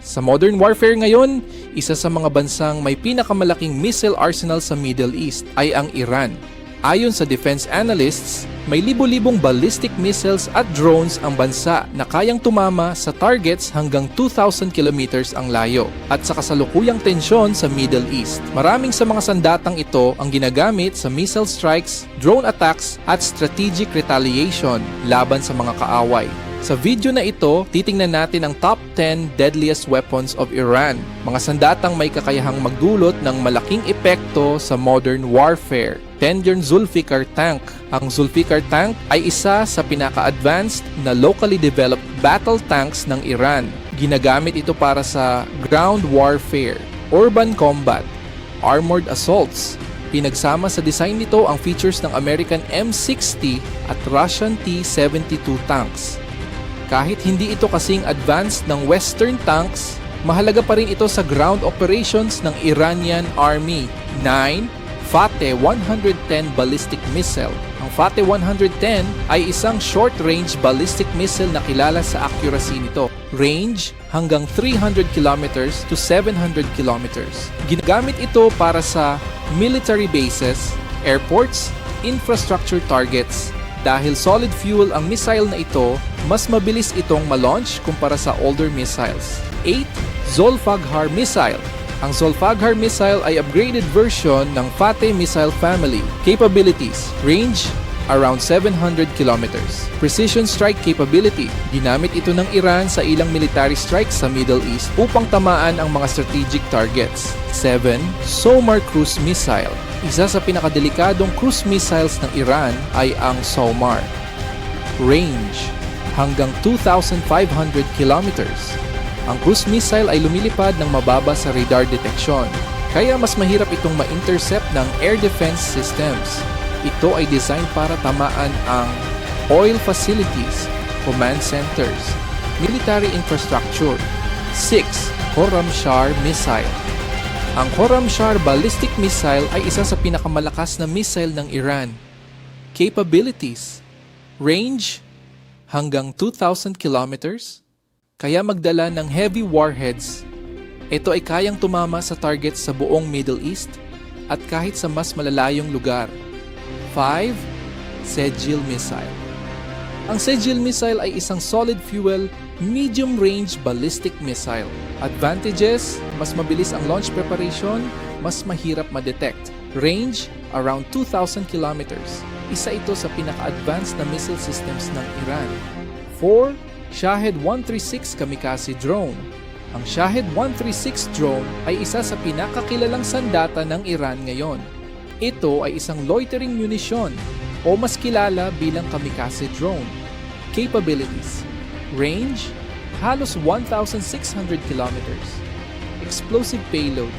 Sa modern warfare ngayon, isa sa mga bansang may pinakamalaking missile arsenal sa Middle East ay ang Iran. Ayon sa defense analysts, may libo-libong ballistic missiles at drones ang bansa na kayang tumama sa targets hanggang 2,000 kilometers ang layo. At sa kasalukuyang tensyon sa Middle East, maraming sa mga sandatang ito ang ginagamit sa missile strikes, drone attacks at strategic retaliation laban sa mga kaaway. Sa video na ito, titingnan natin ang top 10 deadliest weapons of Iran, mga sandatang may kakayahang magdulot ng malaking epekto sa modern warfare. 10 yung Zulfikar tank. Ang Zulfikar tank ay isa sa pinaka-advanced na locally developed battle tanks ng Iran. Ginagamit ito para sa ground warfare, urban combat, armored assaults. Pinagsama sa design nito ang features ng American M60 at Russian T-72 tanks. Kahit hindi ito kasing advanced ng Western tanks, mahalaga pa rin ito sa ground operations ng Iranian Army. 9. Fateh 110 ballistic missile. Ang Fateh 110 ay isang short-range ballistic missile na kilala sa accuracy nito. Range hanggang 300 kilometers to 700 kilometers. Ginagamit ito para sa military bases, airports, infrastructure targets. Dahil solid fuel ang missile na ito, mas mabilis itong ma-launch kumpara sa older missiles. 8. Zolfaghar missile. Ang Zolfaghar missile ay upgraded version ng Fateh missile family. Capabilities: range around 700 kilometers. Precision strike capability. Ginamit ito ng Iran sa ilang military strikes sa Middle East upang tamaan ang mga strategic targets. 7. SOMAR cruise missile. Isa sa pinakadelikadong cruise missiles ng Iran ay ang SOMAR. Range hanggang 2,500 kilometers. Ang cruise missile ay lumilipad ng mababa sa radar detection, kaya mas mahirap itong ma-intercept ng air defense systems. Ito ay designed para tamaan ang oil facilities, command centers, military infrastructure. 6. Khorramshahr missile. Ang Khorramshahr ballistic missile ay isa sa pinakamalakas na missile ng Iran. Capabilities: range hanggang 2,000 kilometers, kaya magdala ng heavy warheads. Ito ay kayang tumama sa targets sa buong Middle East at kahit sa mas malalayong lugar. 5. Sejil missile. Ang Sejil missile ay isang solid fuel, medium-range ballistic missile. Advantages: mas mabilis ang launch preparation, mas mahirap ma-detect. Range around 2,000 kilometers. Isa ito sa pinaka-advanced na missile systems ng Iran. 4. Shahed 136 kamikaze drone. Ang Shahed 136 drone ay isa sa pinakakilalang sandata ng Iran ngayon. Ito ay isang loitering munition o mas kilala bilang kamikaze drone. Capabilities: range halos 1,600 kilometers. Explosive payload.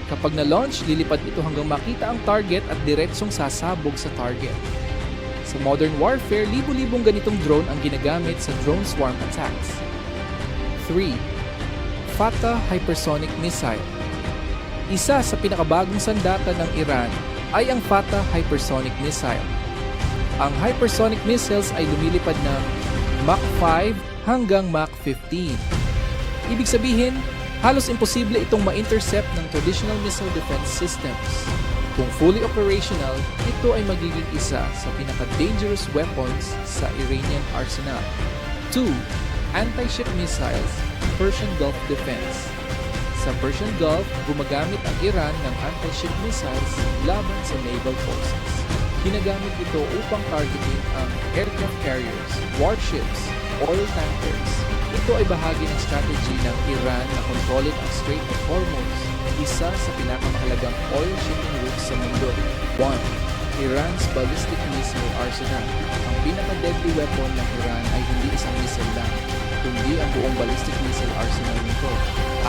Kapag na-launch, lilipad ito hanggang makita ang target at diretsong sasabog sa target. Sa modern warfare, libo-libong ganitong drone ang ginagamit sa drone swarm attacks. 3. Fateh hypersonic missile. Isa sa pinakabagong sandata ng Iran ay ang Fateh hypersonic missile. Ang hypersonic missiles ay lumilipad ng Mach 5 hanggang Mach 15. Ibig sabihin, halos imposible itong ma-intercept ng traditional missile defense systems. Kung fully operational, ito ay magiging isa sa pinaka-dangerous weapons sa Iranian arsenal. 2. Anti-ship missiles, Persian Gulf defense. Sa Persian Gulf, gumagamit ang Iran ng anti-ship missiles laban sa naval forces. Ginagamit ito upang targeting ang aircraft carriers, warships, oil tankers. Ito ay bahagi ng strategy ng Iran na kontrolin ang Strait of Hormuz, isa sa pinakamahalagang oil shipping routes sa mundo. 1. Iran's ballistic missile arsenal. Ang pinaka-deadly weapon ng Iran ay hindi isang missile lang, kundi ang buong ballistic missile arsenal nito.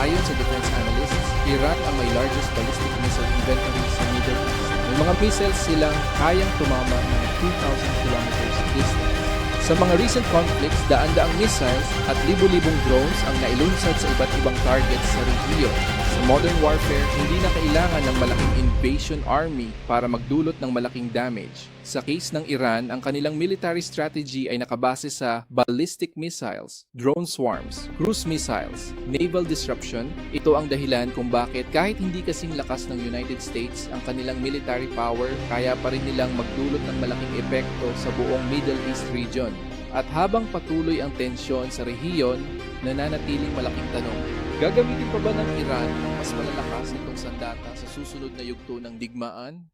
Ayon sa defense analysts, Iran ang may largest ballistic missile inventory sa Middle East. May mga missiles silang kayang tumama ng 2,000 kilometers distance. Sa mga recent conflicts, daan-daang missiles at libo-libong drones ang nailunsad sa iba't ibang targets sa rehiyon. Sa modern warfare, hindi na kailangan ng malaking invasion army para magdulot ng malaking damage. Sa case ng Iran, ang kanilang military strategy ay nakabase sa ballistic missiles, drone swarms, cruise missiles, naval disruption. Ito ang dahilan kung bakit kahit hindi kasing lakas ng United States ang kanilang military power, kaya pa rin nilang magdulot ng malaking epekto sa buong Middle East region. At habang patuloy ang tensyon sa rehiyon, nananatiling malaking tanong, gagamitin pa ba ng Iran ang mas malalakas nitong sandata sa susunod na yugto ng digmaan?